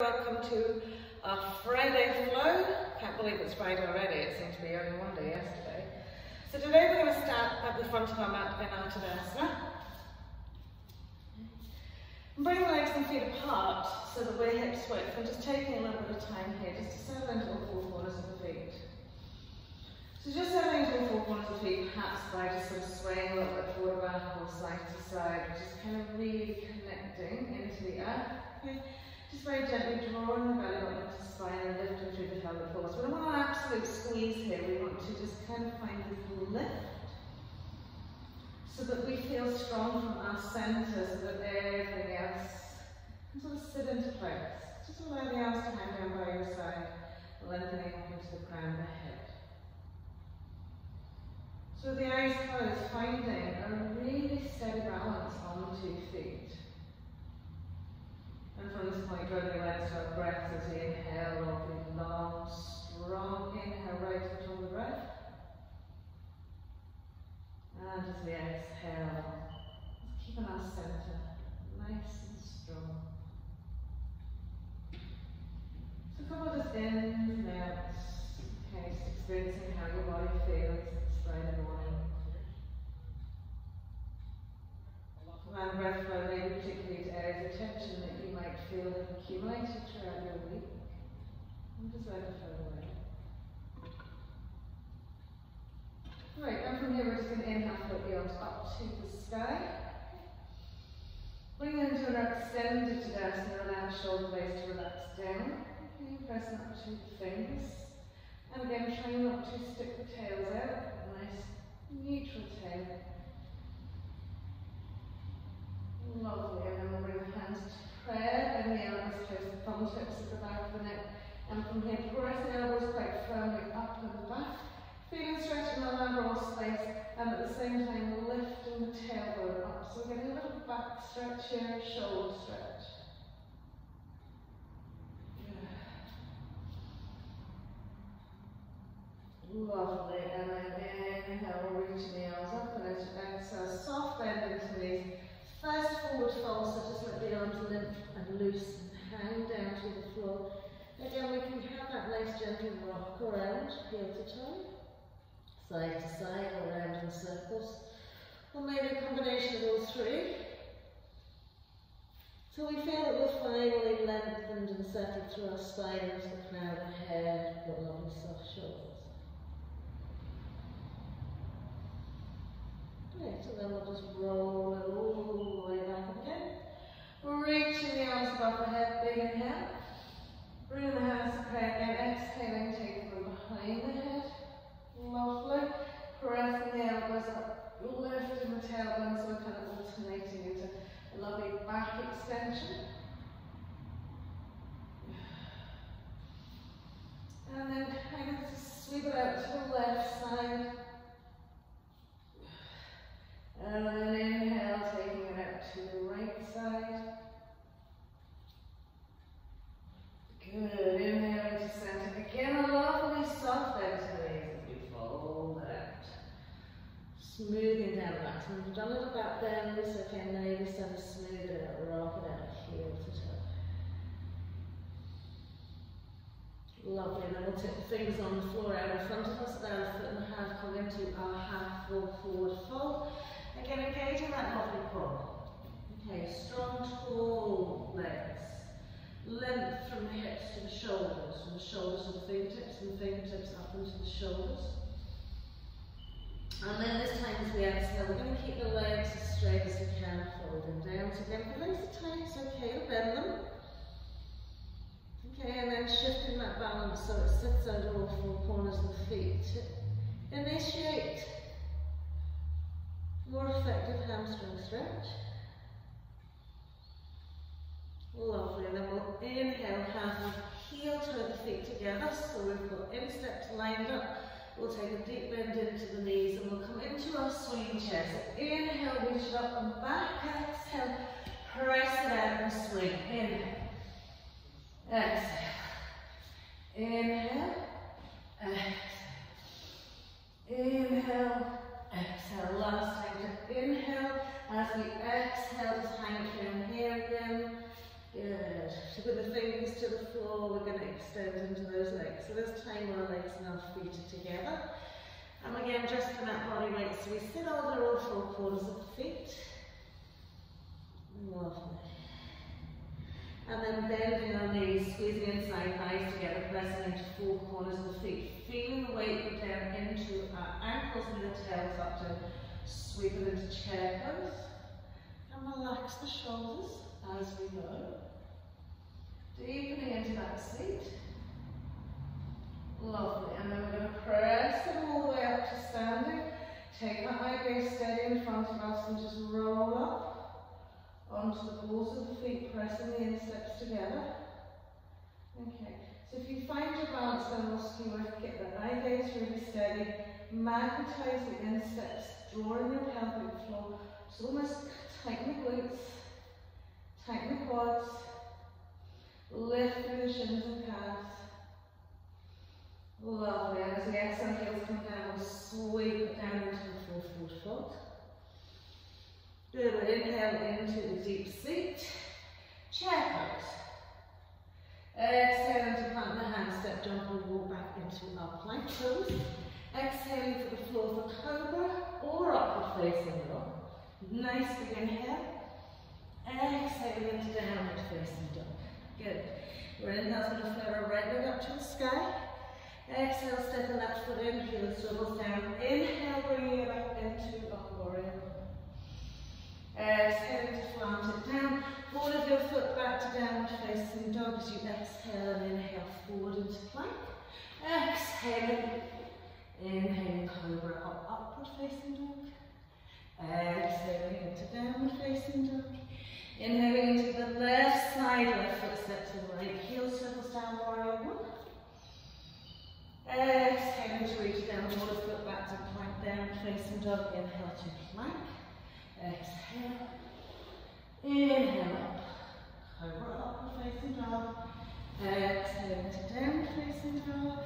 Welcome to our Friday flow. Can't believe it's Friday already, it seemed to be only one day yesterday. So today we're going to start at the front of our mat in our Tadasana. And bring the legs and feet apart so that we're hips width. I'm just taking a little bit of time here just to settle into all four corners of the feet. So just settling into all four corners of the feet, perhaps by just sort of swaying a little bit forward, back, or side to side, just kind of really connecting into the earth. Okay. Just very gently drawing the belly button into the spine and lifting through the pelvic floor. So we don't want an absolute squeeze here, we want to just kind of find this lift so that we feel strong from our centre, so that everything else can sort of sit into place. Just allow the arms to hang down by your side, lengthening up into the crown of the head. So with the eyes closed, finding a really steady balance on the 2 feet. And from this point, draw the legs to our breath as we inhale, opening long, strong inhale right into the breath. And as we exhale, just keeping our centre nice and strong. So a couple of just ins and outs. Okay, just experiencing how your body feels this Friday morning. And breath flow may be particularly to areas of tension that you might feel have accumulated throughout your week. And just let it flow away. Right, and from here we're just going to inhale, float the arms up to the sky. Bring them to an extended Tadasana, allow the shoulder blades to relax down. Okay, pressing up to the fingers. And again, try not to stick the tails out. A nice neutral tail. Lovely, and then we'll bring the hands to prayer, and the elbows close the thumb tips at the back of the neck, and from here press the elbows quite firmly up and back, feeling stretching the lateral space, and at the same time lifting the tailbone up. So we're getting a little back stretch here, shoulder stretch. Lovely, and then inhale, reaching the arms up, and as you exhale, soft bend into the knees. First forward fold, so just let the arms limp and loose and hang down to the floor. Again, we can have that nice gentle rock around, heel to toe, side to side, or around in circles. Or maybe a combination of all three. So we feel that we're finally lengthened and settled through our spine into the crown of the head, got lovely soft shoulders. Right, so then we'll just roll it all the way back again. Reaching the arms above the head, big inhale. Bring the hands to prayer again, exhaling, taking them behind the head. Lovely. Pressing the elbows up, lifting the tailbone, so we're kind of alternating into a lovely back extension. And then kind of just sweep it out to the left side. And then inhale, taking it out to the right side. Good, inhale into center. Again, a lovely soft bend to the knees as we fold out. Smoothing down the back. So we've done a little back bend, it's okay, now you just have to smooth it out, rock it out, heel to toe. Lovely, and then we'll take the fingers on the floor out in front of us, about a foot and a half, come into our half full forward fold. Again, engaging that lovely core. Okay, strong, tall legs. Length from the hips to the shoulders, from the shoulders to the fingertips, and the fingertips up into the shoulders. And then this time as we exhale, we're going to keep the legs as straight as we can, folding down. So again, if the legs are tight, it's okay to bend them. Okay, and then shifting that balance so it sits under all four corners of the feet. Initiate more effective hamstring stretch. Lovely, and then we'll inhale, have the heel toe the feet together, so we've got insteps lined up. We'll take a deep bend into the knees and we'll come into our swing chair. So inhale, reach it up and back, exhale, press it out and swing. Inhale, exhale, inhale, exhale, inhale, exhale. Last time to inhale, as we exhale, just hang it down here again. Good. So with the fingers to the the floor, we're going to extend into those legs. So this time our legs and our feet are together. And again, just in that body weight, so we sit over all four corners of the feet. Lovely. And then bending our knees, squeezing inside, thighs together, pressing into four corners of the feet. Feeling the weight go down into our ankles and the tails up to sweep it into chair pose. And relax the shoulders as we go. Deepening into that seat. Lovely. And then we're going to press them all the way up to standing. Take that eye gaze steady in front of us and just roll up onto the balls of the feet, pressing the insteps together. Okay, so if you find your balance then also you want to get the eye gaze really steady, magnetize the insteps, drawing your pelvic floor, just almost tighten the glutes, tighten the quads, lift through the shins and calves. Lovely, and as the exhale heels come down, we'll sweep it down into the full forward fold. Good, inhale into the deep seat, chair pose. Exhale into plant the hand, step, jump or walk back into our plank pose. Exhaling for the floor for cobra or upward facing dog. Nice big inhale. Exhaling into downward facing dog. Good. Your inhale's going to float our right leg up to the sky. Exhale, step the left foot in, heel swivels down. Inhale, bringing it up into our warrior. Exhale to plant it down. Forward of your foot back to downward facing dog as you exhale and inhale forward into plank. Exhaling. Inhaling cobra up, upward facing dog. Exhaling into downward facing dog. Inhaling into the left side, left foot step to the right, heel swivels down, warrior one. Exhaling to reach down, forward foot back to plank, downward facing dog. Inhale to plank. Exhale. Inhale up. Cobra upward facing dog. Exhale into downward facing dog.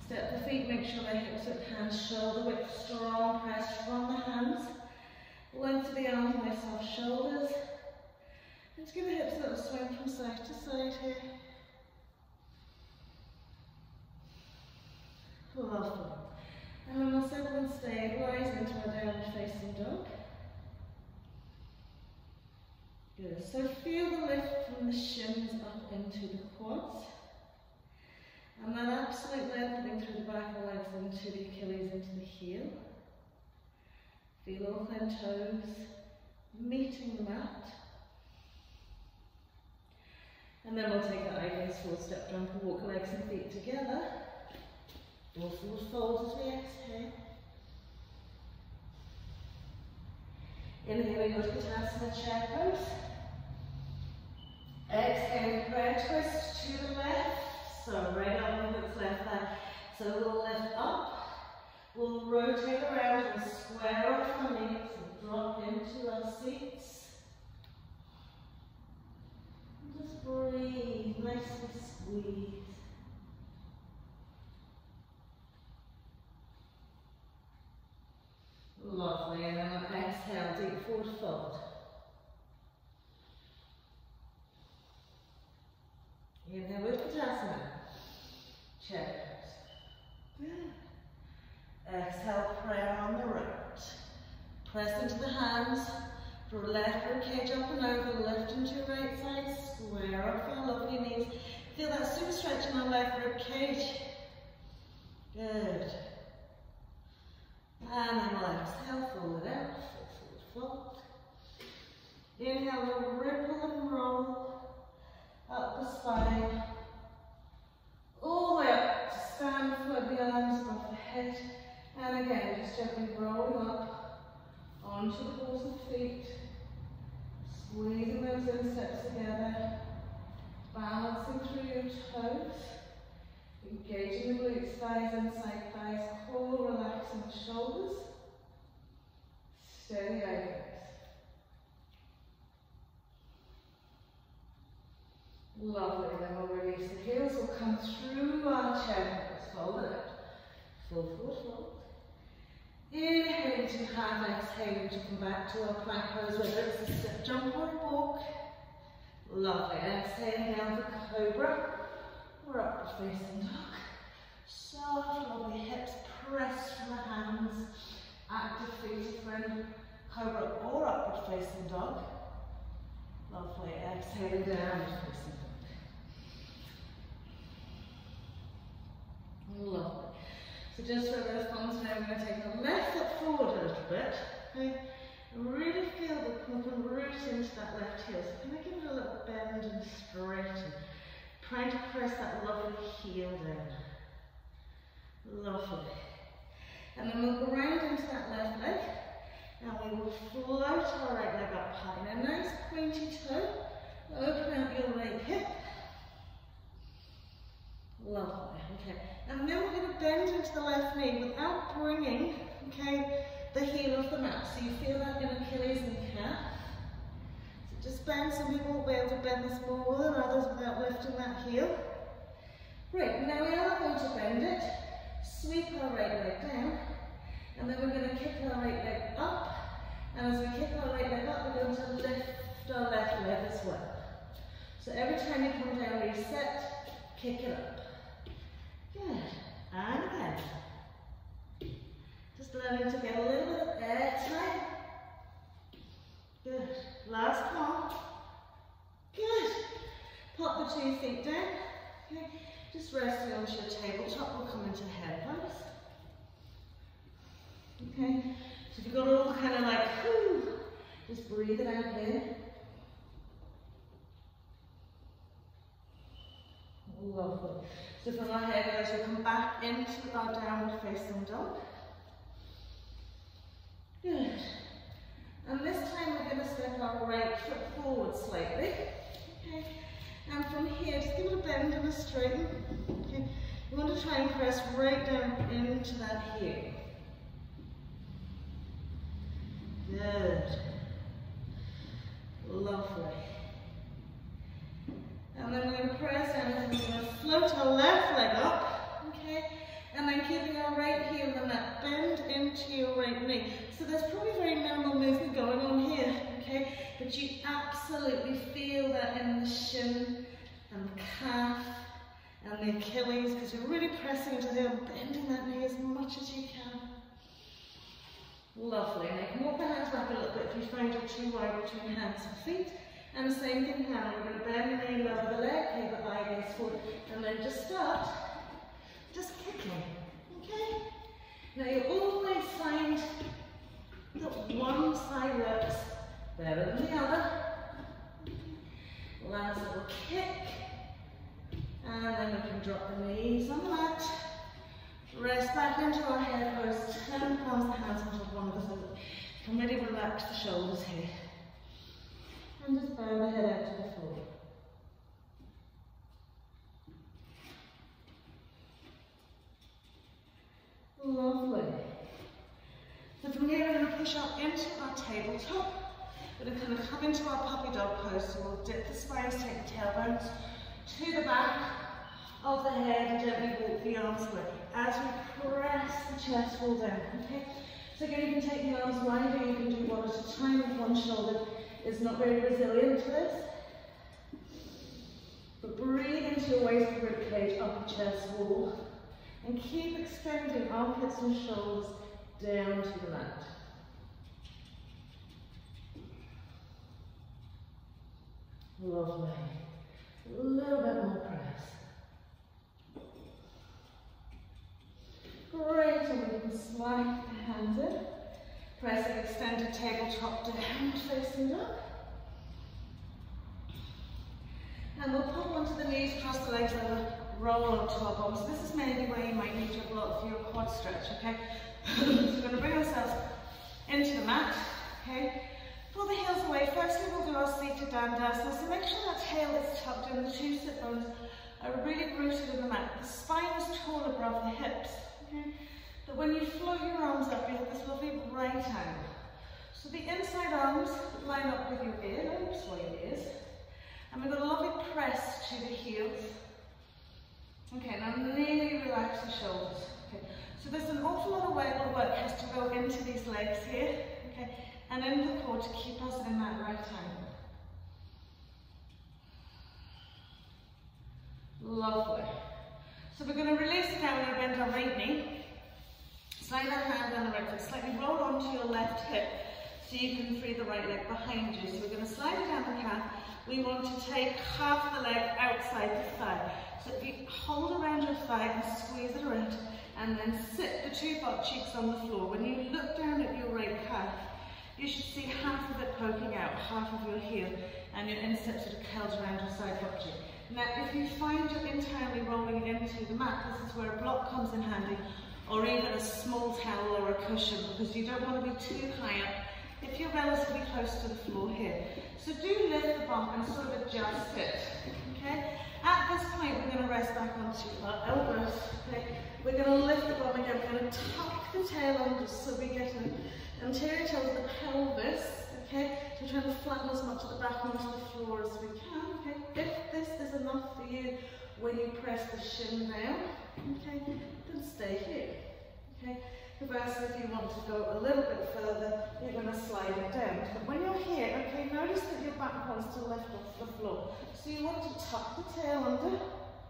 Step the feet, make sure they're hips width, hands shoulder width, strong press from the hands. Length of the arms, nice soft shoulders. Let's give the hips a little swing from side to side here. Lovely. And then we'll settle and stabilise into our downward facing dog. Good. So feel the lift from the shins up into the quads. And that absolute lengthening through the back of the legs into the Achilles, into the heel. Feel all 10 toes meeting the mat. And then we'll take the eye gaze forward, step, jump and walk legs and feet together. All forward fold as we exhale. Inhaling Utkatasana chair pose. Exhaling prayer twist to the left. So right arm looks left there. So we'll lift up, we'll rotate around and square off our knees and drop into our seats. And just breathe, nicely squeeze. Lovely, and then exhale, deep forward fold. Inhale, Utkatasana. Chair pose. Good. Exhale, prayer on the right. Press into the hands. For left ribcage up and over, lift into your right side, square off your lovely knees. Feel that super stretch in our left ribcage. Good. And then we'll exhale, fold it out, forward fold. Inhale, we'll ripple and roll up the spine. All the way up to stand, float the arms above the head. And again, just gently rolling up onto the balls of the feet. Squeezing those insteps together. Balancing through your toes. Engaging the glutes, thighs, inside thighs, core, relaxing the shoulders. Steady eye gaze. Lovely, then we'll release the heels, we'll come through our chair pose, fold it out. Full forward fold. Inhaling to half, exhaling to come back to our plank pose, whether it's a step, jump or a walk. Lovely. Exhale down for cobra. We're upward facing dog. Soft, lovely hips pressed from the hands. Active feet if we're in cobra or upward facing dog. Lovely. Exhaling down facing dog. Lovely. So just for those thumbs now, I'm going to take the left foot forward a little bit. Okay. Really feel that we can root into that left heel. So kind of give it a little bend and straighten. Trying to press that lovely heel down. Lovely. And then we'll ground into that left leg. And we will float our right leg up high. Now nice pointy toe. Open out your right hip. Lovely. Okay. And then we're going to bend into the left knee without bringing, okay, the heel of the mat. So you feel that in Achilles and calf. So just bend. Some people will be able to bend this more than others without lifting that heel. Great. Now we are going to bend it. Sweep our right leg down. And then we're going to kick our right leg up. And as we kick our right leg up, we're going to lift our left leg as well. So every time you come down, reset, kick it up. Good. And again. Just learning to get a little bit of air time. Good. Last one. Good. Pop the 2 feet down. Okay. Just resting onto your tabletop. We'll come into head pose. Okay. So if you've got all kind of like, whew, just breathe it out here. Lovely. So from our head as we come back into our downward facing dog. Good. And this time we're going to step our right foot forward slightly. Okay. And from here, just give it a bend and a straighten. Okay. You want to try and press right down into that heel. Good. Lovely. And then we're going to press down and we're going to float our left leg up. Okay. And then keeping our right heel on that bend into your right knee. So there's probably very minimal movement going on here, okay? But you absolutely feel that in the shin and the calf and the Achilles, because you're really pressing into there and bending that knee as much as you can. Lovely. Now you can walk the hands back a little bit if you find you're too wide between hands and feet. And the same thing here. We're going to bend the knee, lower the leg, keep the eye gaze forward, and then just start. Just kicking, okay? Now you always find that one side works better than the other. Last little kick, and then we can drop the knees on the mat. Rest back into our head pose, turn the palms of the hands onto one of the shoulders. You can really relax the shoulders here. And just bow the head out to the floor. Lovely. So from here we're going to push up into our tabletop. We're going to kind of come into our puppy dog pose. So we'll dip the spines, take the tailbones to the back of the head and gently walk the arms away as we press the chest wall down. Okay? So again, you can take the arms wider, you can do one at a time if one shoulder is not very resilient to this. But breathe into your waist rib cage, upper chest wall. And keep extending armpits and shoulders down to the mat. Lovely. A little bit more press. Great, and we can slide the hands in. Press an extended tabletop down, facing up. And we'll pop onto the knees, cross the legs over, roll onto our bottom. So this is maybe where you might need your block for your quad stretch, okay? So we're going to bring ourselves into the mat, okay? Pull the heels away. Firstly, we'll do our seated dandasana. So make sure that tail is tucked in. The 2 sit bones are really rooted in the mat. The spine is tall above the hips, okay? But when you float your arms up, you have this lovely right angle. So the inside arms line up with your earlobes or your ears. And we've got a lovely press to the heels. Okay, now really relax the shoulders. Okay, so there's an awful lot of work has to go into these legs here, okay, and in the core to keep us in that right angle. Lovely. So we're going to release it now. We're going to bend our right knee. Slide our hand down the right foot. Slightly roll onto your left hip so you can free the right leg behind you. So we're going to slide it down the calf. We want to take half the leg outside the thigh. So if you hold around your thigh and squeeze it around, and then sit the two butt cheeks on the floor. When you look down at your right calf, you should see half of it poking out, half of your heel, and your instep sort of curls around your side butt cheek. Now, if you find you're internally rolling into the mat, this is where a block comes in handy, or even a small towel or a cushion, because you don't want to be too high up if you're relatively close to the floor here. So do lift the bum and sort of adjust it, okay? At this point, we're going to rest back onto our elbows, okay? We're going to lift the bum again, we're going to tuck the tail under so we get an anterior toe to the pelvis, okay? So we're trying to flatten as much of the back onto the floor as we can, okay? If this is enough for you when you press the shin down, okay, then stay here, okay? Conversely, if you want to go a little bit further, you're going to slide it down. But when you're here, okay, notice that your back wants to lift off the floor. So you want to tuck the tail under,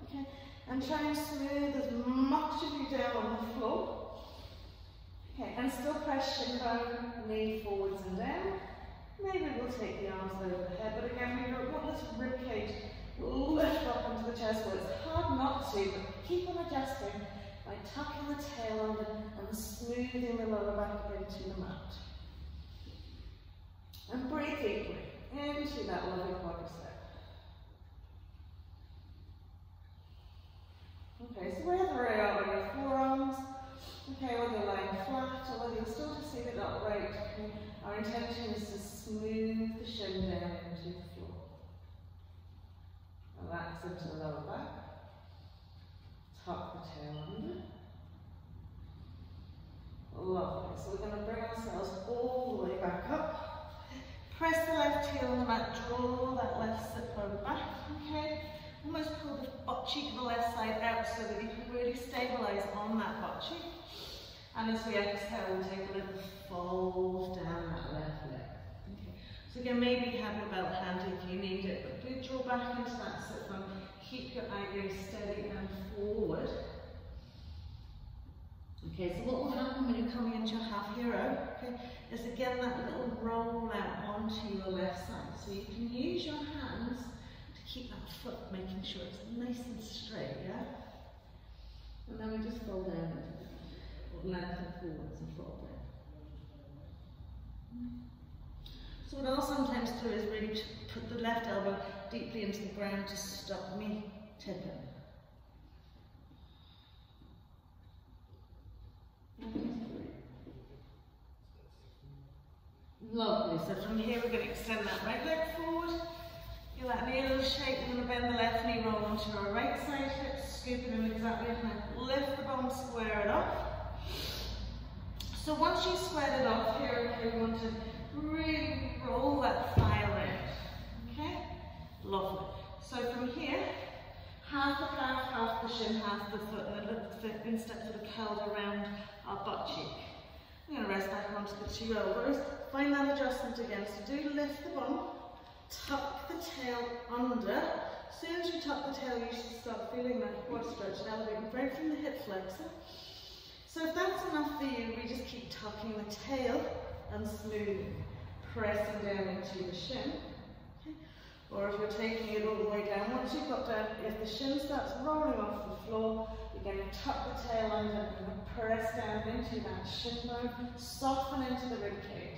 okay, and try and smooth as much of you down on the floor. Okay, and still press shin bone, knee forwards and down. Maybe we'll take the arms over the head, but again, we don't want this rib cage lift up into the chest. Well, it's hard not to, but keep on adjusting by tucking the tail under and smoothing the lower back into the mat. And breathe deeply into that lovely quadricep. Okay, so whether you are on your forearms, okay, whether you're lying flat or whether you're still just seated upright, okay, our intention is to smooth the shin down into the floor. Relax into the lower back. Tuck the tail under. Lovely. So we're going to bring ourselves all the way back up. Press the left heel on the mat, draw that left sit bone back, okay? Almost pull the butt cheek of the left side out so that you can really stabilize on that butt cheek. And as we exhale, we'll take a little fold down that left leg. Okay. So again, maybe have your belt handy if you need it, but do draw back into that sit bone. Keep your eye gaze steady and forward. Okay, so what will happen when you're coming into your half hero, okay, is again that little roll out onto your left side. So you can use your hands to keep that foot, making sure it's nice and straight, yeah? And then we just fold down into it, or lengthen forwards and fold down. So what I'll sometimes do is really put the left elbow deeply into the ground to stop me tipping. Lovely. So from here we're going to extend that right leg forward. Give that knee a little shake. We're going to bend the left knee, roll onto our right side hip, scoop it in exactly as now. Lift the bum, square it off. So once you've squared it off, here we want to really roll that thigh around. Okay? Lovely. So from here, half the calf, half the shin, half the foot, and a little foot instep sort of curled around our butt cheek. I'm going to rest back onto the two elbows. Find that adjustment again. So do lift the bum, tuck the tail under. As soon as you tuck the tail, you should start feeling that quad stretch and elevating right from the hip flexor. So if that's enough for you, we just keep tucking the tail and smoothing, pressing down into the shin. Or if you're taking it all the way down, once you've got down, if the shin starts rolling off the floor, you're going to tuck the tail under and press down into that shin bone, soften into the rib cage.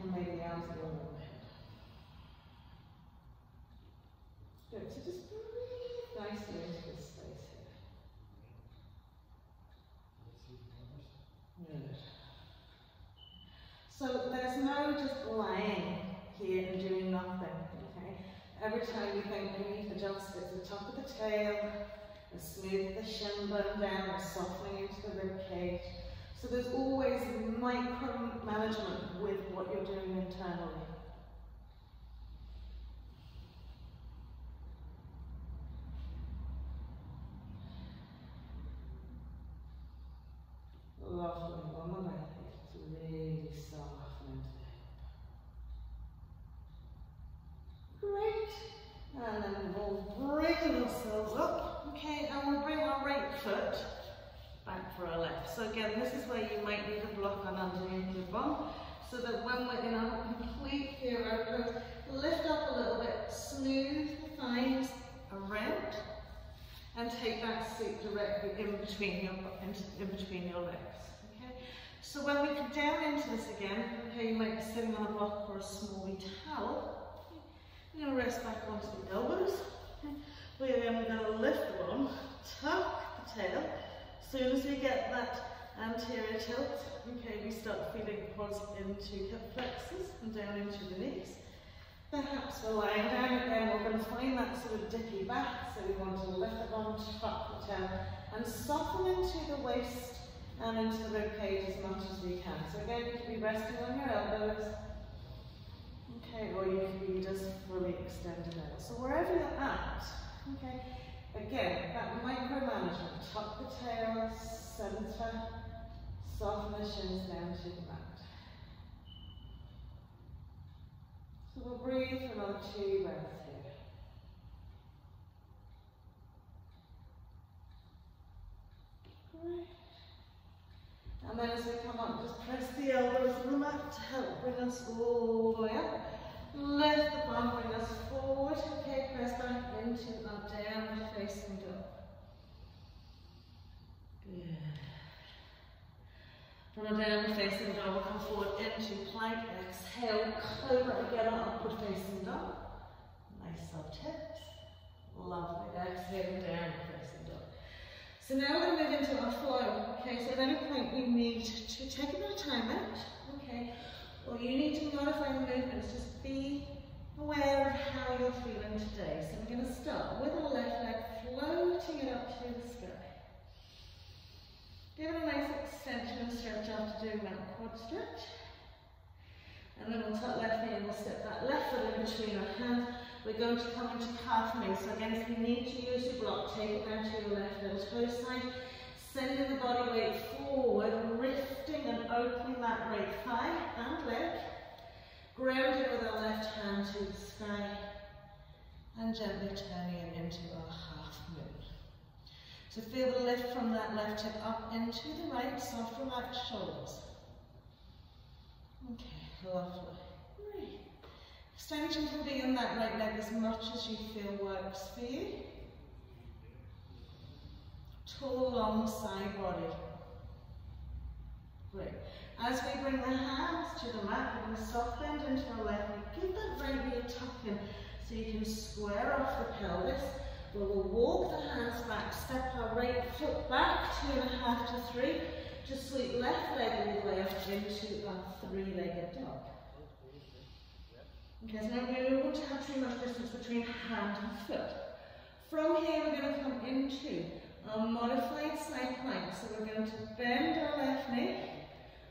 And maybe the arms a little overhead. Good, so just breathe nicely into this space here. Good. So there's no just lying here and doing nothing, okay? Every time you think we need to adjust it, the top of the tail, and smooth the shin bone down, and softening into the rib cage. So there's always micro-management with what you're doing internally. Lovely, one more night. To really soften into the hip. Great. And and then we'll bring ourselves up, okay, and we'll bring our right foot back for our left. So again, this is where you might need a block on underneath your bum, so that when we're in our complete hero pose, lift up a little bit, smooth the thighs around, and take that seat directly in between your legs. Okay. So when we come down into this again, okay, you might be sitting on a block or a small wee towel. We're going to rest back onto the elbows. Okay. We're going to lift the bum, tuck the tail. As soon as we get that anterior tilt, okay, we start feeling quads into hip flexors and down into the knees. Perhaps we're lying down again, we're going to find that sort of dippy back, so we want to lift the bum, tuck the tail, and soften into the waist and into the rib cage as much as we can. So again, you can be resting on your elbows, okay, or you can be just fully extended out. So wherever you're at, okay, again, that micromanagement, tuck the tail, center, soften the shins down to the mat. So we'll breathe for another 2 breaths here. Great. And then as we come up, just press the elbows on the mat to help bring us all the way up. Lift the bum, bring us forward. Okay, press back into our downward facing dog. Good. From a downward facing dog, we'll come forward into plank. Exhale, cobra again, upward facing dog. Nice soft hips. Lovely. Exhale, downward facing dog. So now we're going to move into our flow. Okay, so at any point you need to take a bit of time out. Okay, or you need to modify the movements. Just be aware of how you're feeling today. So we're going to start with our left leg, floating it up to the sky. Give it a nice extension and stretch after doing that quad stretch. And then we'll tuck left knee and we'll step that left foot in between our hands. We're going to come into calf knee. So again, if you need to use your block, take it down to your left little toe side. Sending the body weight forward, lifting and opening that right thigh and leg. Grounding with our left hand to the sky. And gently turning it into our half moon. So feel the lift from that left hip up into the right, soft relaxed shoulders. Okay, lovely. Great. Extension can be in that right leg as much as you feel works for you. Tall, long side body. Great. As we bring the hands to the mat, we're going to soft bend into our left knee. Give that right knee a tuck in so you can square off the pelvis. We'll walk the hands back, step our right foot back, 2.5 to 3. Just sweep left leg all the way up into our 3-legged dog. Okay, so now we don't want to have too much distance between hand and foot. From here, we're going to come into our modified side plank. So we're going to bend our left knee,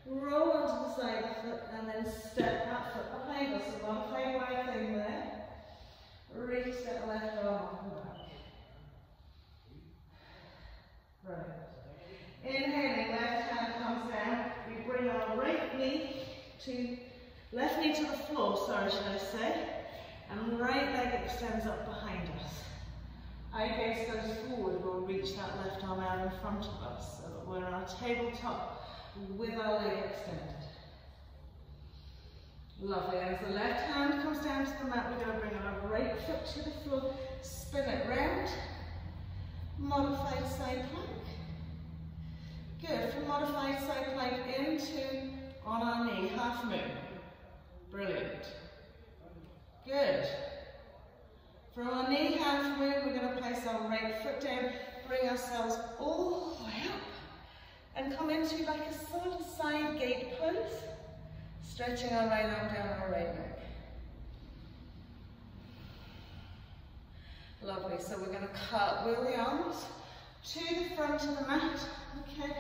roll onto the side of the foot, and then step that foot behind us. So modified right thing there. Reach that left arm up and back. Right. Inhaling, left hand comes down. We bring our right knee to, left knee to the floor, sorry, should I say. And right leg extends up behind us. Eye gaze goes forward, we'll reach that left arm out in front of us so that we're on our tabletop with our leg extended. Lovely, and as the left hand comes down to the mat, we're going to bring our right foot to the floor, spin it round, modified side plank. Good, from modified side plank into on our knee, half moon. Brilliant. Good. From our knee, half moon, we're going to place our right foot down, bring ourselves all the way up, and come into like a sort of side gate pose, stretching our right arm down our right leg. Lovely, so we're going to cartwheel the arms to the front of the mat, okay,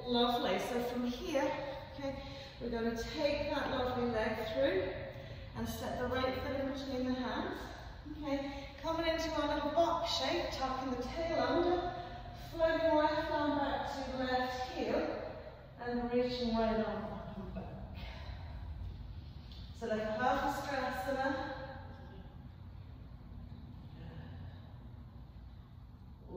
lovely. So from here, okay, we're going to take that lovely leg through and set the right foot in between the hands, okay, coming into our little box shape, tucking the tail under, floating right arm back to the left heel, and reaching right arm up and back. So like a half a strasana.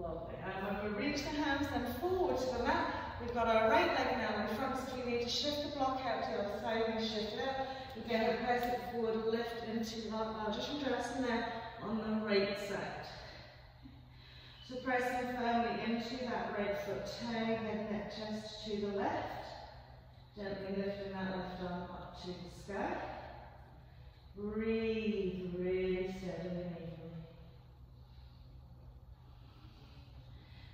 Lovely. And when we reach the hands then forward to the mat, we've got our right leg now in front, so we need to shift the block out to the other side and shift it out. Again, press it forward, lift into that, just redressing there on the right side. So pressing firmly into that right foot, turning head, neck, chest to the left. Gently lifting that left arm up to the sky. Breathe really steadily and evenly.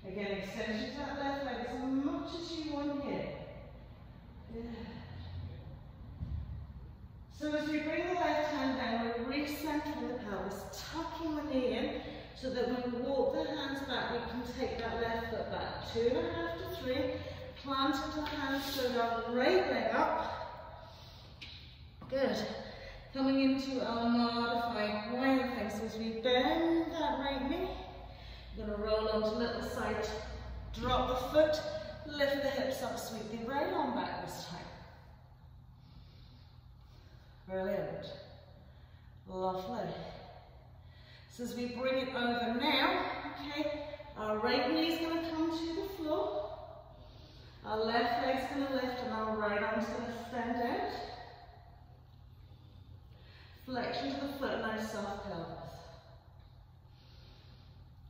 Again, extension to that left leg as much as you want here. Good. So as we bring the left hand down, we're recentering the pelvis, tucking the knee in, so that when we walk the hands back, we can take that left foot back. 2.5 to 3. Plant into the hands, so our right leg up. Good. Coming into our modified wide thing. So as we bend that right knee, we're going to roll onto little side, drop the foot, lift the hips up, sweep the right arm back this time. Brilliant. Lovely. So as we bring it over now, okay, our right knee is going to come to the floor. Our left leg's going to lift and our right arm's going to extend out. Flexion to the foot, nice soft pelvis.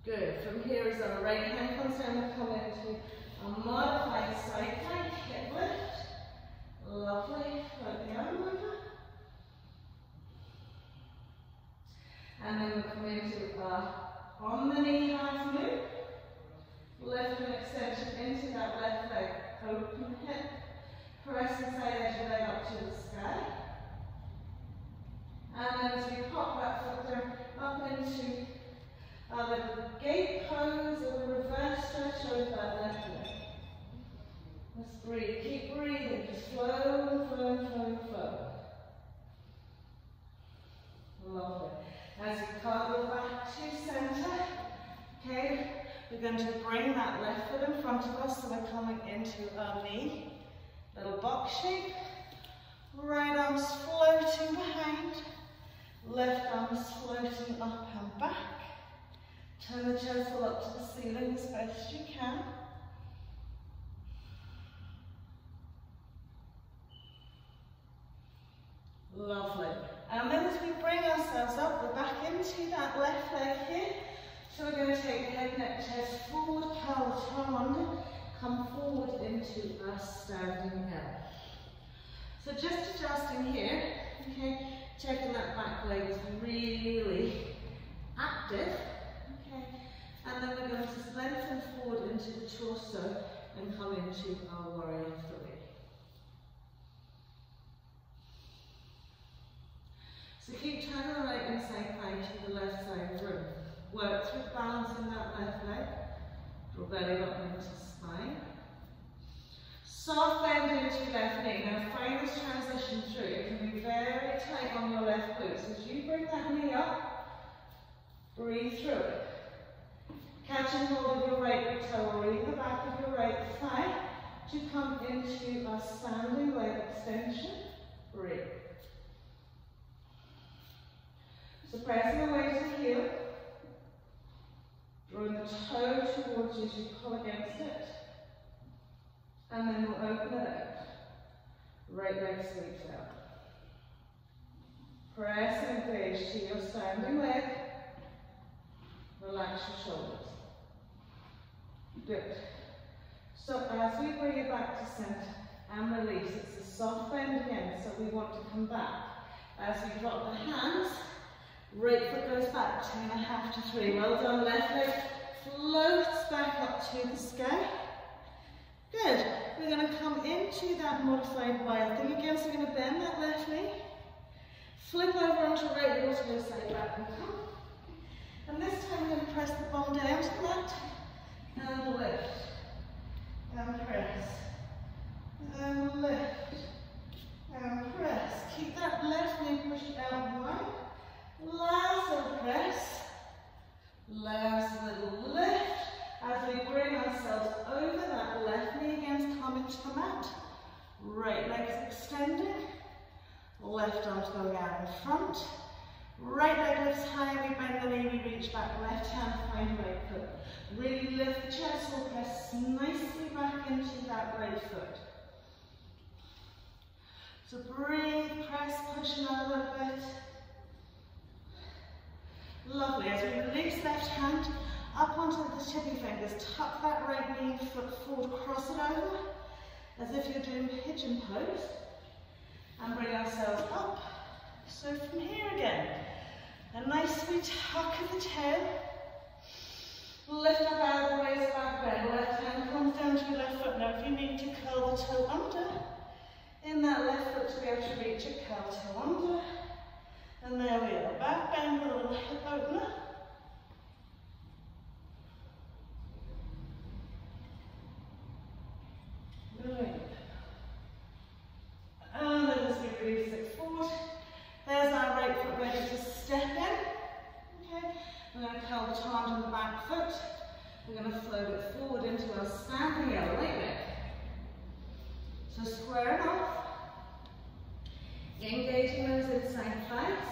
Good. From here, as our right hand comes down, we come into a modified side plank, hip lift. Lovely. Right the arm over. And then we come into on the knee half move. Lift and extension into that left leg. Open hip. Press the side edge of the leg up to the sky. And then as we pop that foot down, up into our little gate pose or the reverse stretch over that left leg. Let's breathe. Keep breathing. Just flow, flow, flow, flow. Lovely. As you cartwheel back to center, okay, we're going to bring that left foot in front of us, so we're coming into our knee, little box shape, right arms floating behind, left arms floating up and back, turn the chest up to the ceiling as best you can. Lovely. And then as we bring ourselves up, we're back into that left leg here. So we're going to take head, neck, chest forward, pelvis from under, come forward into our standing L. So just adjusting here, okay, checking that back leg is really active, okay, and then we're going to lengthen forward into the torso and come into our warrior 3. So keep turning the right and side thigh to the left side of the room. Work through balancing that left leg. Draw belly button into spine. Soft bend into your left knee. Now find this transition through. It can be very tight on your left glute. So as you bring that knee up, breathe through it. Catch and hold of your right big toe or even the back of your right thigh to come into a standing leg extension. Breathe. So pressing away to the heel, drawing the toe towards you as you pull against it, and then we'll open it out. Right leg sweeps out. Press and engage to your standing leg. Relax your shoulders. Good. So as we bring it back to center and release, it's a soft bend again, so we want to come back. As we drop the hands, right foot goes back, 2.5 to 3. Well done, left leg floats back up to the sky. Good. We're going to come into that modified wild thing again, so we're going to bend that left knee, flip over onto right heel to go side back and come. And this time we're going to press the bum down to the mat, and lift, and press, and lift, and press. Keep that left knee pushed out wide. Last little press, last little lift, as we bring ourselves over that left knee again, coming to the mat, right leg's extended, left arm's going out in front, Right leg lifts high, we bend the knee, we reach back, left hand, find right foot. Really lift the chest, we'll press nicely back into that right foot. So breathe, press, push another little bit. Lovely, as we release left hand, up onto the tippy fingers, tuck that right knee, foot forward, cross it over, as if you're doing pigeon pose, and bring ourselves up. So from here again, a nice sweet tuck of the tail, lift up out of the waist back bend, left hand comes down to your left foot. Now if you need to curl the toe under, in that left foot to be able to reach it, curl toe under, and there we are, back bend with a little hip opener. Brilliant. And then as we release it forward, there's our right foot ready to step in. Okay, we're going to curl the toe under the back foot. We're going to float it forward into our standing L, right leg. So square it off. Engaging those inside thighs.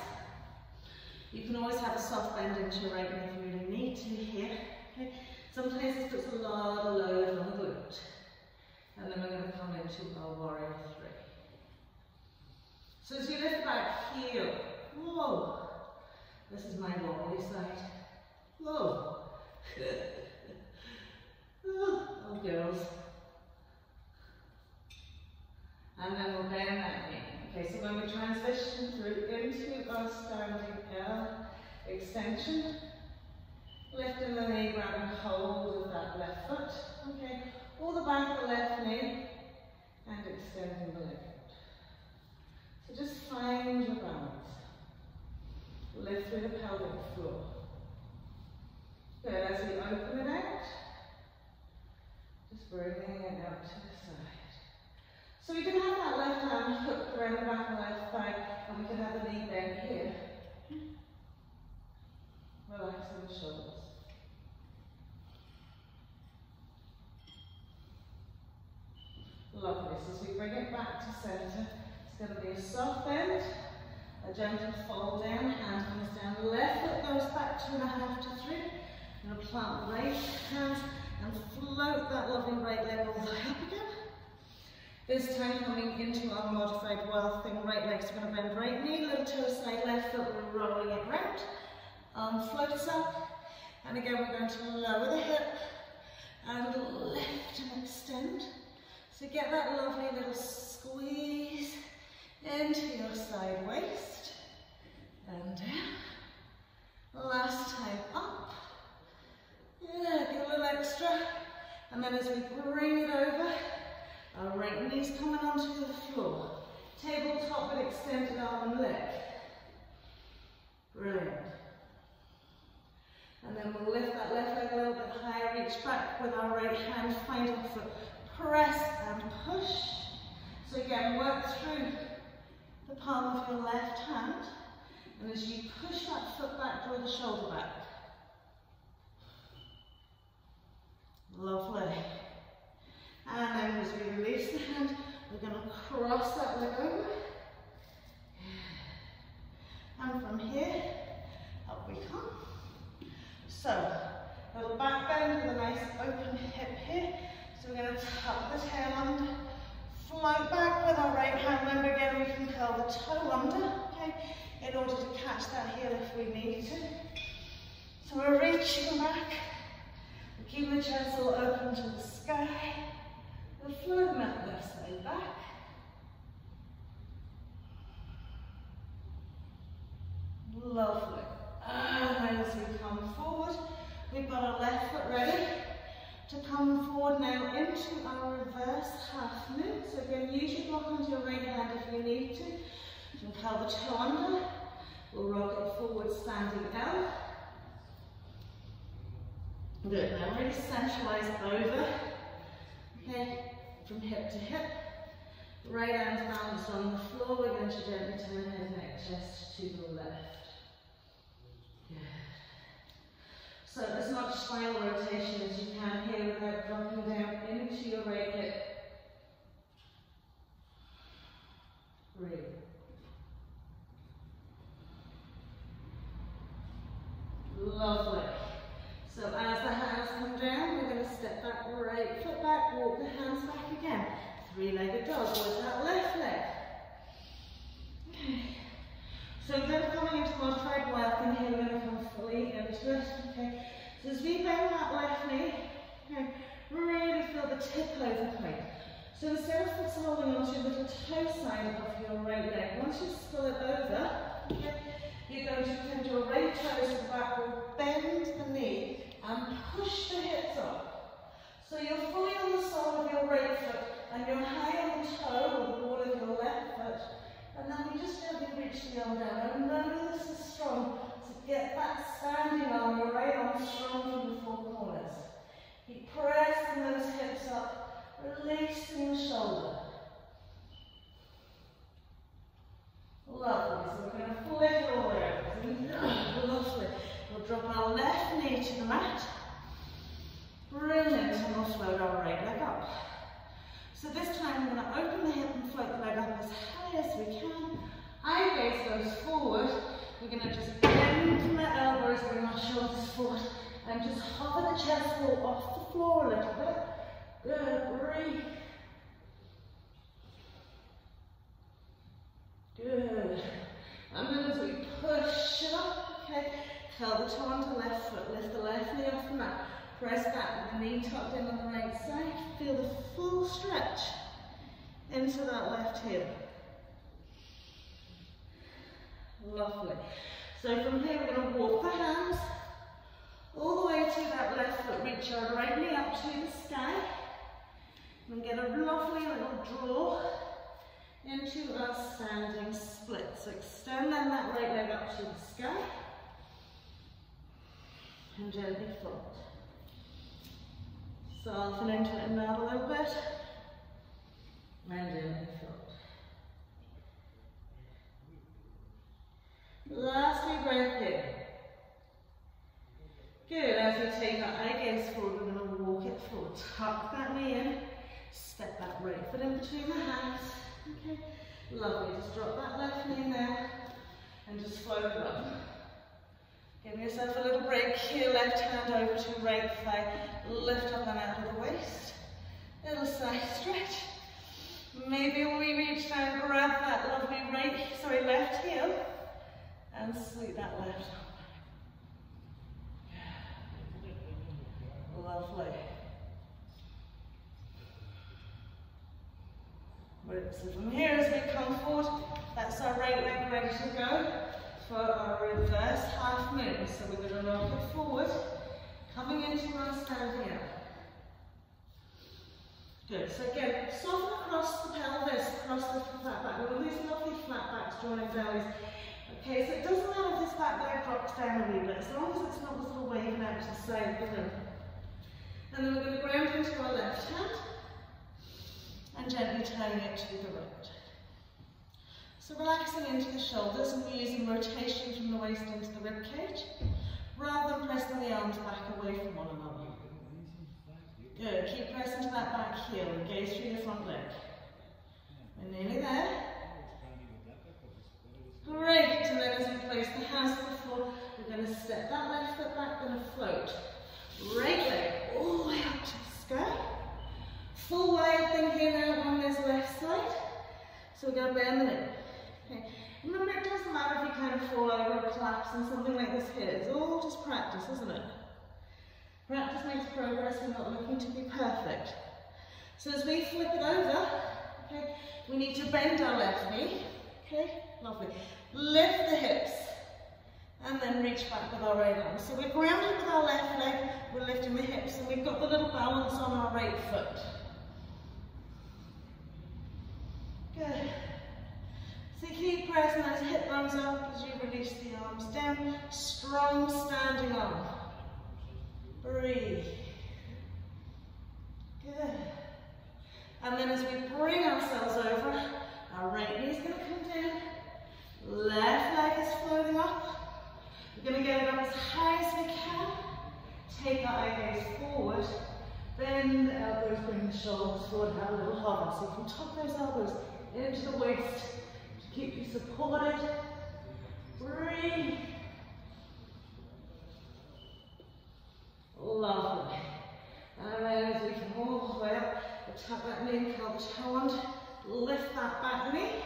You can always have a soft bend into your right knee if you really need to here. Okay. Sometimes this puts a lot of load on the glute. And then we're going to come into our warrior three. So as you lift back heel, whoa, this is my wobbly side, whoa, oh girls, and then we'll bend that knee. Okay, so when we transition through into our standing L extension, lifting the knee, grabbing hold of that left foot, okay, or the back of the left knee, and extending the leg. So just find your balance. Lift through the pelvic floor. Good, as we open it out, just bringing it out to the side. So we can have that left hand hooked around the back of the left thigh, and we can have the knee bent here. Relaxing the shoulders. Lovely, so as we bring it back to center, it's going to be a soft bend, a gentle fold down, hand comes down, left foot goes back 2.5 to 3. I'm going to plant the right hand and float that lovely right leg all the way up again. This time coming into our modified wild thing, right leg's going to bend right knee, little toe side, left foot, we're rolling it round. Arm floats up, and again we're going to lower the hip and lift and extend. So get that lovely little squeeze into your side waist and down. Last time up. Yeah, give a little extra. And then as we bring it over, our right knee's coming onto the floor. Tabletop with extended arm and leg. Brilliant. And then we'll lift that left leg a little bit higher, reach back with our right hand, find our foot. Press and push. So again, work through the palm of your left hand, and as you push that foot back, draw the shoulder back. Lovely. And then as we release the hand, we're going to cross that leg over. And from here, up we come. So, a little back bend with a nice open hip here. So we're going to tuck the tail under, float back with our right hand. Remember again, we can curl the toe under, okay, in order to catch that heel if we need to. So we're reaching back, we're keeping the chest all open to the sky. We're floating that left side back. Lovely. And then as we come forward, we've got our left foot ready to come forward now into our reverse half moon. So again, use your block onto your right hand if you need to. You can curl the toe under. We'll rock it forward, standing L. Good, now really centralize over. Okay, from hip to hip. Right hand balanced on the floor. We're going to gently turn head, neck, chest to the left. Good. So as much spinal rotation as you can here without dropping down into your right hip. Breathe. So as the hands come down, we're going to step back, right foot back, walk the hands back again. Three-legged dog with that left leg. Okay. So instead of coming into modified welcome here, we're going to come fully into it. Okay. So as we bend that left knee, okay, really feel the tip over point. So instead of foot holding onto your little toe side of your right leg, once you spill it over, okay, you're going to bend your right toes to the back, bend the knee and push the hips up. So you're fully on the sole of your right foot and you're high on the toe or the ball of your left foot. And then you just gently reach the arm down. And remember, this is strong. So get that standing arm, your right arm strong from the four corners. Keep pressing those hips up, releasing the shoulder. Lovely. So we're going to flip it all the way over. Lovely. We'll drop our left knee to the mat. Brilliant. And we'll float our right leg up. So this time we're going to open the hip and float the leg up as high as we can. Eye gaze goes forward. We're going to just bend from the elbows, bring our shoulders forward, and just hover the chest wall off the floor a little bit. Good, breathe. Good. And then as we push it up, okay, curl the toe onto the left foot, lift the left knee off the mat. Press back with the knee tucked in on the right side. Feel the full stretch into that left heel. Lovely. So from here we're going to walk the hands all the way to that left foot. Reach our right knee up to the sky. And get a lovely little draw into our standing split. So extend then that right leg up to the sky. And gently fold. Soften into it now a little bit. And gently fold. Last big breath here. Good. As we take our eye gaze forward, we're going to walk it forward. Tuck that knee in. Step that right foot in between the hands. Okay. Lovely. Just drop that left knee there and just float it up. Give yourself a little break here. Left hand over to right thigh. Lift up and out of the waist. Little side stretch. Maybe we reach down, grab that lovely left heel and sweep that left arm back. Lovely. So from here as we come forward, that's our right leg ready to go for our reverse half moon. So we're going to rock it forward, coming into our standing up. Good. So again, soften across the pelvis, across the flat back. We're these lovely flat backs, joining bellies. Okay, so it doesn't matter if this back leg drops down a wee bit, as long as it's not sort of waving out to the side of the room. And then we're going to ground into our left hand and gently turning it to the right. So relaxing into the shoulders and using rotation from the waist into the rib cage, rather than pressing the arms back away from one another. Good, keep pressing to that back heel, gaze through your front leg. We're nearly there. Great, and then as we place the hands to the floor, we're going to step that left foot back, going to float. Right leg all the way up to the sky. Full wide thing here now on this left side. So we're going to bend the knee. Okay. Remember, it doesn't matter if you kind of fall over or collapse and something like this here. It's all just practice, isn't it? Practice makes progress. We're not looking to be perfect. So as we flip it over, okay, we need to bend our left knee. Okay, lovely. Lift the hips. And then reach back with our right arm. So we're grounded with our left leg, we're lifting the hips, and we've got the little balance on our right foot. Good. So keep pressing those hip bones up as you release the arms down. Strong standing arm. Breathe. Good. And then as we bring ourselves over, our right knee is going to come down. Left leg is floating up. We're going to get it up as high as we can. Take our eye gaze forward. Bend the elbows, bring the shoulders forward, have a little hover. So you can tuck those elbows into the waist to keep you supported. Breathe. Lovely. And then as we come all the way up, we'll tap that knee and curl the toe under, lift that back knee,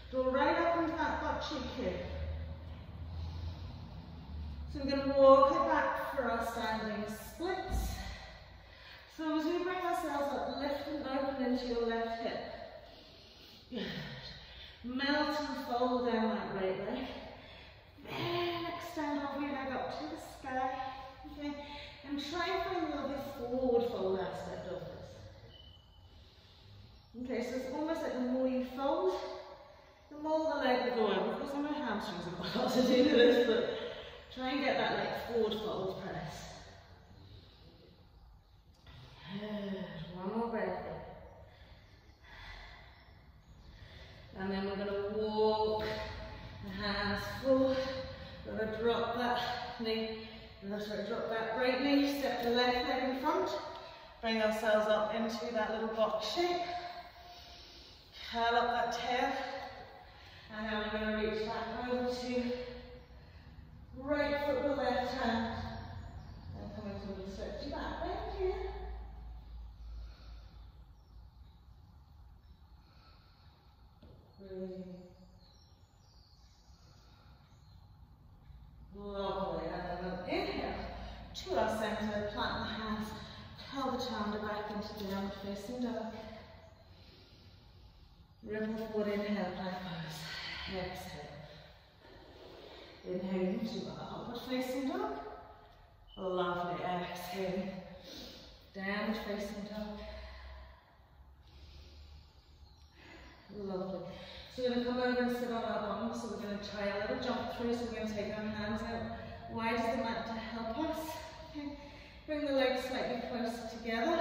draw right up into that butt cheek here. So we're going to walk it back for our standing splits. So as we bring ourselves up, lift and open into your left hip. Good. Melt and fold down that right leg. Then extend over your leg up to the sky. Okay. And try and find a little bit forward fold aspect of this. Okay, so it's almost like the more you fold, the more the leg will go over. Of course, I know hamstrings have got a lot to do with this, but try and get that like forward fold press. One more breath. And then we're going to walk the hands forward. We're going to drop that knee. Drop that right knee, step the left leg in front. Bring ourselves up into that little box shape. Curl up that tail. And then we're going to reach back over to right foot with left hand. And come into a little stretchy back bend here. Breathe. Lovely. And then inhale to our center, plant the hands, curl the shoulder back into downward facing dog. Ripple forward, inhale, plank pose. Exhale. Inhale into our upward facing dog. Lovely. Exhale. Downward facing dog. Lovely. So we're going to come over and sit on our bum. So we're going to try a little jump through. So we're going to take our hands out wide as the mat to help us. Okay. Bring the legs slightly closer together.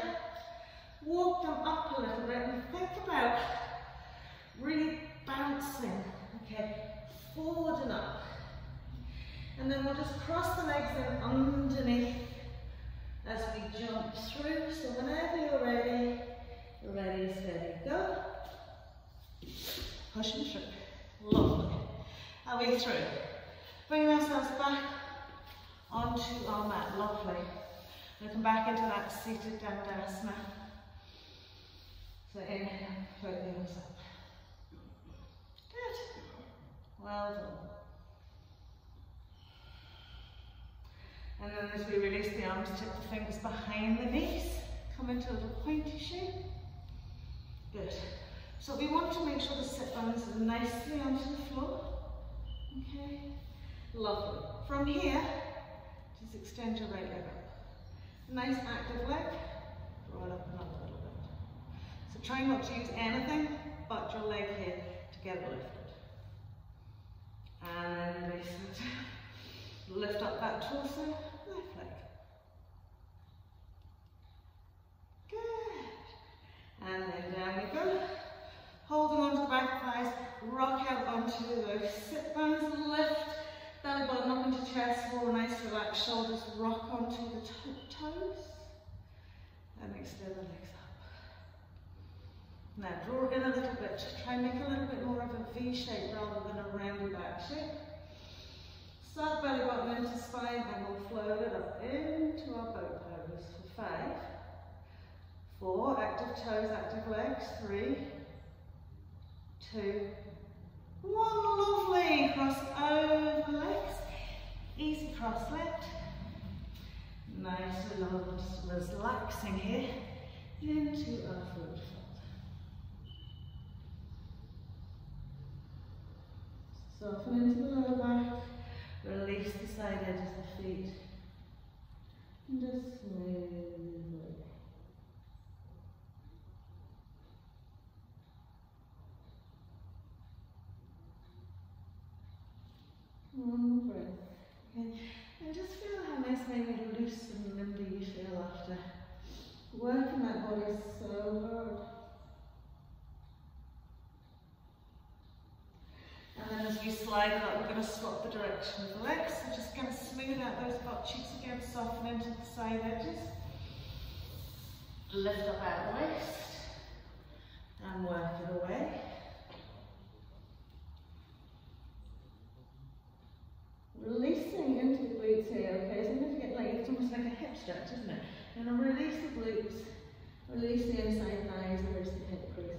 Walk them up a little bit and think about really bouncing. Okay. Forward and up. And then we'll just cross the legs in underneath as we jump through. So whenever you're ready, steady, go. Push and through. Lovely. Are we through? Bring ourselves back onto our mat. Lovely. We'll come back into that seated Dandasana. So inhale, float the arms up. Good. Well done. And then as we release the arms, tip the fingers behind the knees. Come into a little pointy shape. Good. So we want to make sure the sit bones are nicely onto the floor. Okay. Lovely. From here, just extend your right leg up. Nice active leg. Draw it up and up a little bit. So try not to use anything but your leg here to get it lifted. And then release it. Lift up that torso, left leg. Good. And then down we go. Holding onto the back thighs, rock out onto those sit bones, lift belly button up into chest, roll nice relaxed shoulders, rock onto the toes, and extend the legs up. Now draw in a little bit, try and make a little bit more of a V shape rather than a rounded back shape. Suck belly button into spine and we'll float it up into our boat pose for 5, 4, active toes, active legs, 3, 2, 1, lovely, cross over the legs, easy cross left, nice and long, just relaxing here, into our forward fold. Soften into the lower back, release the side edges of the feet, and just smoothly. One breath. Okay. And just feel how nice, maybe loose and limber you feel after working that body so hard. And then as we slide it up, we're going to swap the direction of the legs. So just going to smooth out those butt cheeks again, soften into the side edges. Lift up out the waist and work it away. Releasing into the glutes here, okay? So I'm going to get like, it's almost like a hip stretch, isn't it? You're going to release the glutes, release the inside thighs, release the hip creases.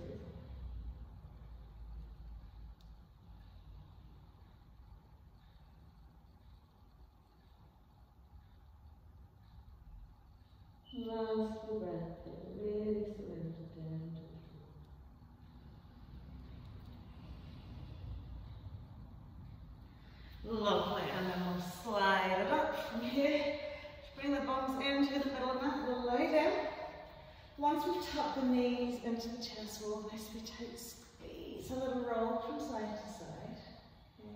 Last full breath, really surrender down to the floor. Lovely, and then we'll slide it up from here. Bring the bums into the middle of the mat, we'll lay down. Once we've tucked the knees into the chest wall, nicely tight squeeze, a little roll from side to side. Okay.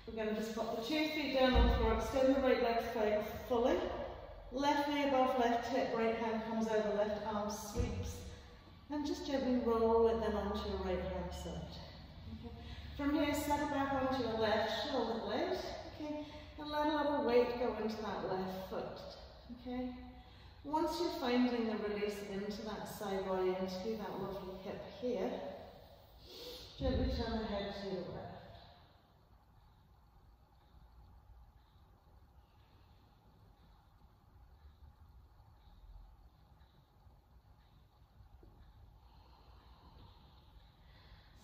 We're going to just pop the 2 feet down on the floor, extend the right leg forward fully. Left knee above left hip, right hand comes over, left arm sweeps. And just gently roll it then onto your right hand side. Okay. From here, settle back onto your left shoulder blade. Okay. And let a little weight go into that left foot. Okay. Once you're finding the release into that side body, into that lovely hip here, gently turn the head to the left.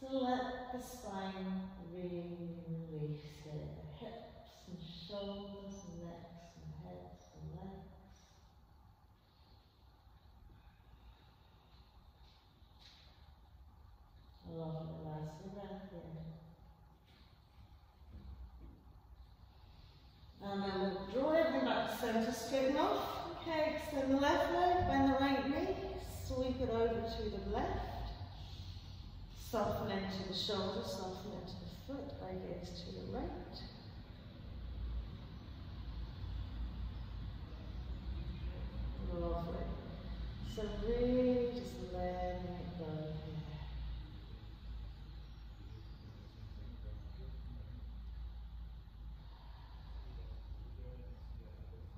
So let the spine really release it. Hips and shoulders, necks and heads and legs. Lovely, last breath in. And then we'll draw everything back to centre, straighten off. Okay, extend the left leg, bend the right knee, sweep it over to the left. Soften into the shoulder, soften into the foot, eye gaze to the right. Lovely. So really just letting it go here.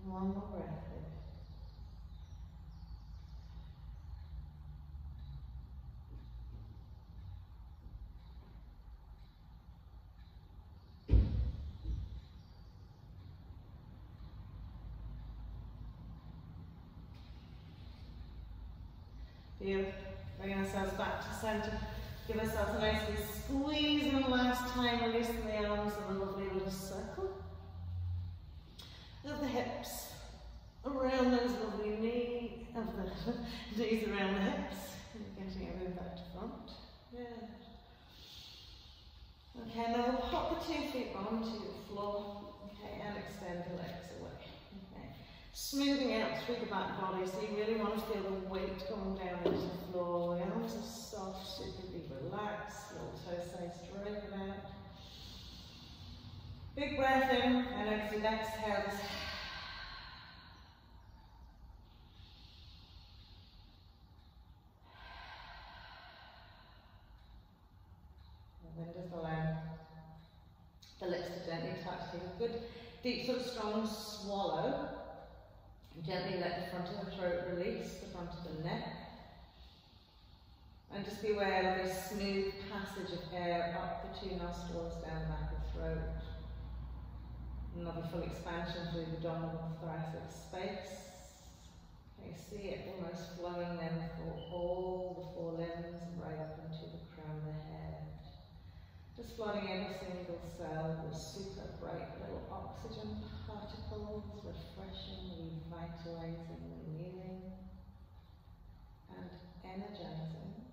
One more breath in. Beautiful. Bring ourselves back to centre. Give ourselves a nice squeeze one last time, releasing the arms in a lovely little circle. Of the hips around those lovely knees, around the hips, and getting everything back to front. Good. Okay, now we'll pop the 2 feet onto the floor, okay, and extend the legs away. Okay. Smoothing out through the back body, so you really want to feel the weight going down into the floor. The arms are soft, super relaxed, little toe sides straighten out. Big breath in, and exhale. And then just allow the lips to gently touch. Take a good, deep, sort of strong swallow. Gently let the front of the throat release, the front of the neck. And just be aware of this smooth passage of air up the 2 nostrils, down the back of the throat. Another full expansion through the abdominal thoracic space. Okay, see it almost flowing then for all the 4 limbs right up into the crown of the head. Just flooding every single cell with super bright little oxygen particles, refreshing, revitalizing, renewing, and energizing.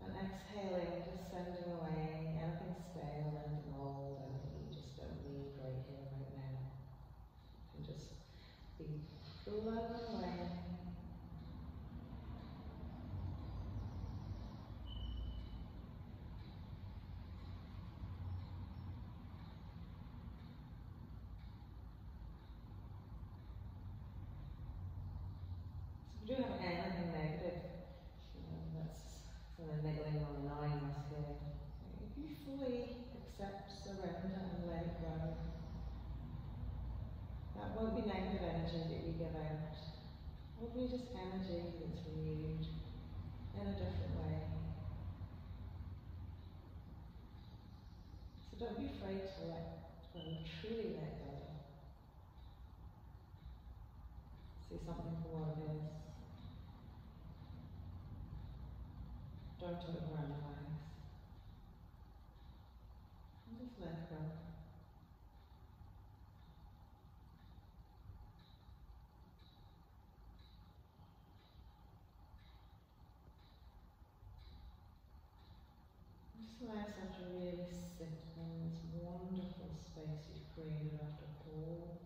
And exhaling, just sending away anything stale and old, anything you just don't need right here, right now. And just be blown away. So we do have anything negative. That's sort of niggling on the 9 muscle. If you fully accept, surrender, and let it go, that won't be negative energy that you give out. It will be just energy that's renewed in a different way. So don't be afraid to let go, truly let go. See something for what it is. Don't overanalyze. And just let go. Just allow yourself to really sit in this wonderful space you've created after all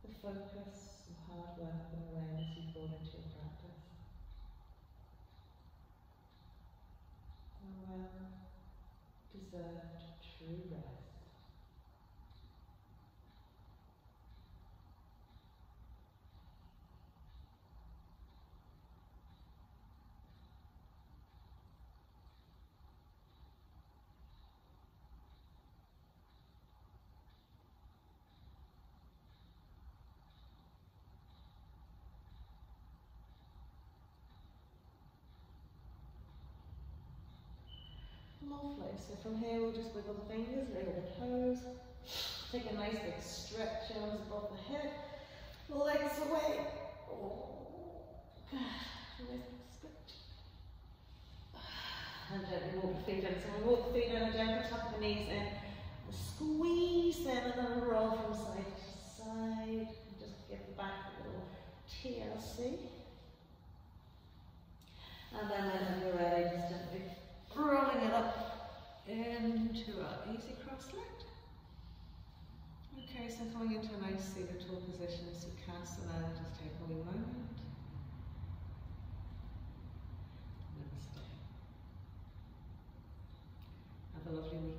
the focus and hard work and awareness you've brought into your practice. A well-deserved true rest. Lovely. So from here we'll just wiggle the fingers, wiggle the toes. Take a nice big stretch, arms above the head, legs away. Oh, nice big stretch. And gently walk the feet in. So we'll walk the feet in and gently tuck the knees in. Squeeze them and then roll from side to side. And just give the back a little TLC. And then when you're ready, just gently rolling it up into our easy cross-legged. Okay, so coming into a nice seated tall position, Sukhasana, just take a wee moment. Namaste. Have a lovely week.